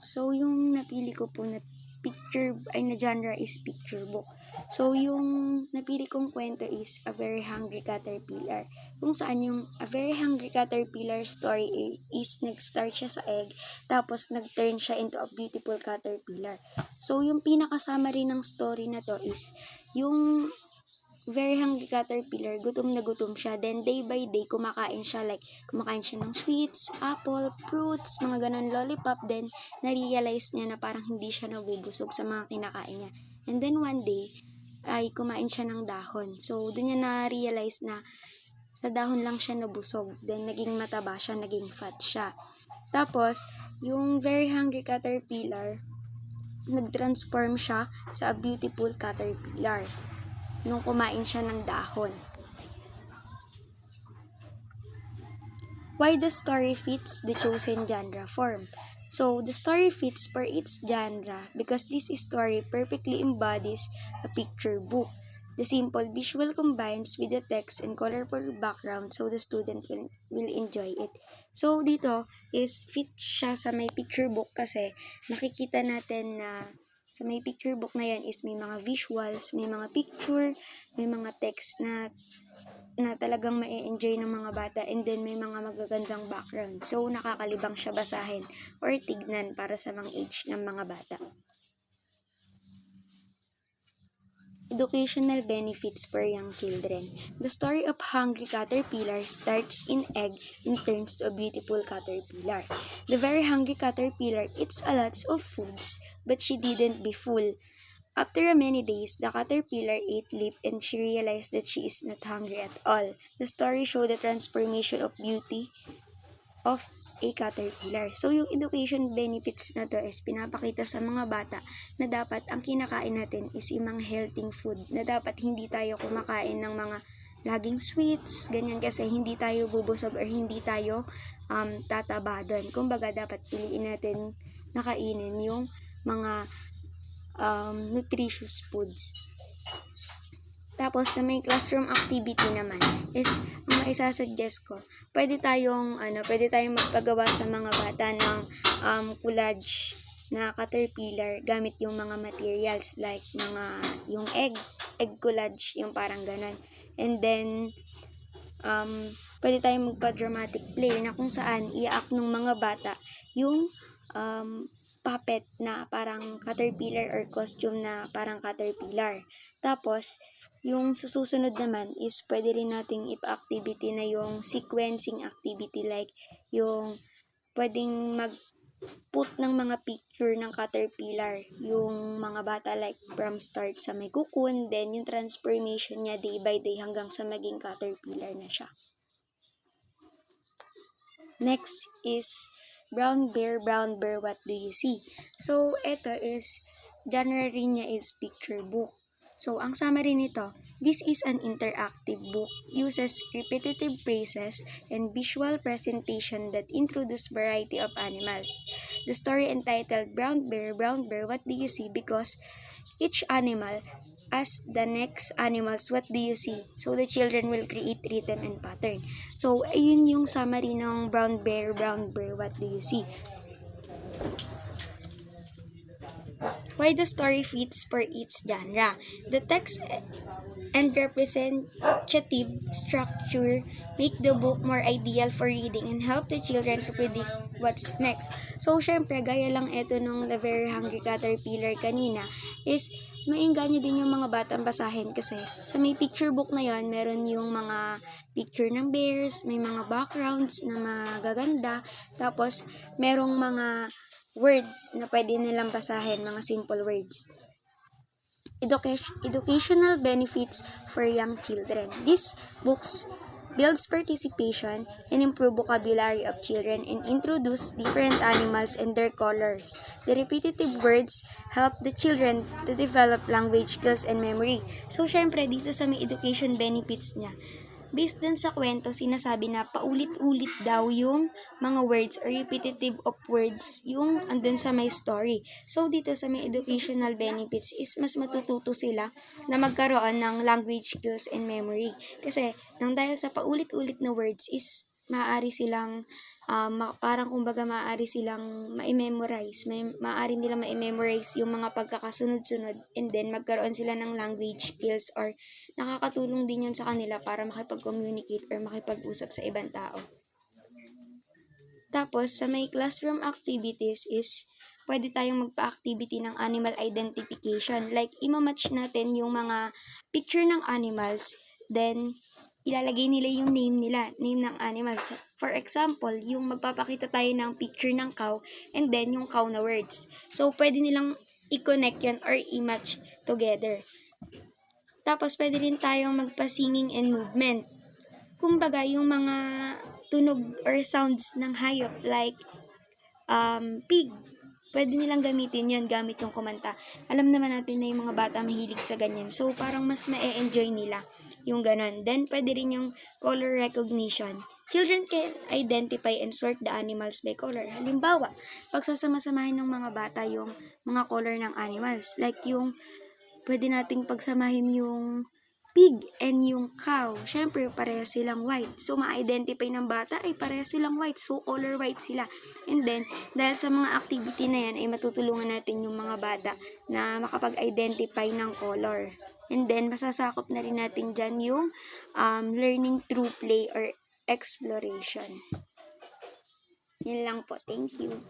So yung napili ko po na genre is picture book. So yung napili kong kwento is A Very Hungry Caterpillar. Kung saan yung A Very Hungry Caterpillar story is nag-start siya sa egg, tapos nag-turn siya into a beautiful caterpillar. So yung pinaka-summary ng story na to is yung very hungry caterpillar, gutom na gutom siya. Then, day by day, kumakain siya. Like, kumakain siya ng sweets, apple, fruits, mga ganun, lollipop. Then, na-realize niya na parang hindi siya nabubusog sa mga kinakain niya. And then, one day, ay kumain siya ng dahon. So, dun niya na-realize na sa dahon lang siya nabusog. Then, naging mataba siya, naging fat siya. Tapos, yung very hungry caterpillar, nag-transform siya sa a beautiful caterpillar nung kumain siya ng dahon. Why the story fits the chosen genre form? So, the story fits for its genre because this story perfectly embodies a picture book. The simple visual combines with the text and colorful background so the student will enjoy it. So, dito is fit siya sa may picture book kasi makikita natin na sa may picture book na yan is may mga visuals, may mga picture, may mga text na talagang ma-enjoy ng mga bata, and then may mga magagandang background. So, nakakalibang siya basahin or tignan para sa mga age ng mga bata. Educational benefits for young children. The story of hungry caterpillar starts in egg and turns to a beautiful caterpillar. The very hungry caterpillar eats a lot of foods, but she didn't be full. After many days, the caterpillar ate leaf and she realized that she is not hungry at all. The story showed the transformation of beauty of a caterpillar. So, yung education benefits na to is pinapakita sa mga bata na dapat ang kinakain natin is yung mga healthy food, na dapat hindi tayo kumakain ng mga laging sweets, ganyan, kasi hindi tayo bubusog or hindi tayo tataba doon. Kumbaga, dapat piliin natin nakainin yung mga nutritious foods. Tapos, sa may classroom activity naman is, ang maisasuggest ko, pwede tayong magpagawa sa mga bata ng collage na caterpillar gamit yung mga materials like yung egg collage, yung parang ganon. And then, pwede tayong magpa-dramatic play na kung saan i-act ng mga bata yung puppet na parang caterpillar or costume na parang caterpillar. Tapos, yung susunod naman is pwede rin nating ipa-activity na yung sequencing activity, like yung pwedeng mag-put ng mga picture ng caterpillar yung mga bata, like from start sa may cocoon, then yung transformation niya day by day hanggang sa maging caterpillar na siya. Next is Brown Bear, What Do You See? So, ito is, genre rin niya is picture book. So, ang summary nito, this is an interactive book, uses repetitive phrases and visual presentation that introduce variety of animals. The story entitled Brown Bear, What Do You See? Because each animal as the next animals, what do you see? So, the children will create rhythm and pattern. So, ayun yung summary ng Brown Bear, What Do You See? Why the story fits for its genre. The text and representative structure make the book more ideal for reading and help the children to predict what's next. So, syempre, gaya lang ito nung The Very Hungry Caterpillar kanina, is maingganyo din yung mga batang basahin kasi sa may picture book na yon, meron yung mga picture ng bears, may mga backgrounds na magaganda, tapos merong mga words na pwede nilang basahin, mga simple words. Educational benefits for young children. These books builds participation and improve vocabulary of children and introduce different animals and their colors. The repetitive words help the children to develop language skills and memory. So, syempre, dito sa may education benefits niya, based dun sa kwento, sinasabi na paulit-ulit daw yung mga words or repetitive of words yung andun sa may story. So, dito sa may educational benefits is mas matututo sila na magkaroon ng language skills and memory. Kasi, nang dahil sa paulit-ulit na words is maaari silang parang kumbaga maaari silang ma-memorize, maaari nila ma-memorize yung mga pagkakasunod-sunod, and then magkaroon sila ng language skills, or nakakatulong din yun sa kanila para makipag-communicate or makipag-usap sa ibang tao. Tapos, sa may classroom activities is, pwede tayong magpa-activity ng animal identification. Like, imamatch natin yung mga picture ng animals, then, ilalagay nila yung name ng animals. For example, yung magpapakita tayo ng picture ng cow, and then yung cow na words. So, pwede nilang i-connect yan or i-match together. Tapos, pwede rin tayong magpa-singing and movement. Kumbaga, yung mga tunog or sounds ng hayop like pig, pwede nilang gamitin yan gamit yung kumanta. Alam naman natin na yung mga bata mahilig sa ganyan. So, parang mas ma-enjoy nila yung ganon. Then, pwede rin yung color recognition. Children can identify and sort the animals by color. Halimbawa, pagsasama-samahin ng mga bata yung mga color ng animals. Like yung, pwede nating pagsamahin yung pig and yung cow. Syempre, parehas silang white. So, ma-identify ng bata ay parehas silang white. So, color white sila. And then, dahil sa mga activity na yan, ay matutulungan natin yung mga bata na makapag-identify ng color. And then, masasakop na rin natin dyan yung learning through play or exploration. Yun lang po. Thank you.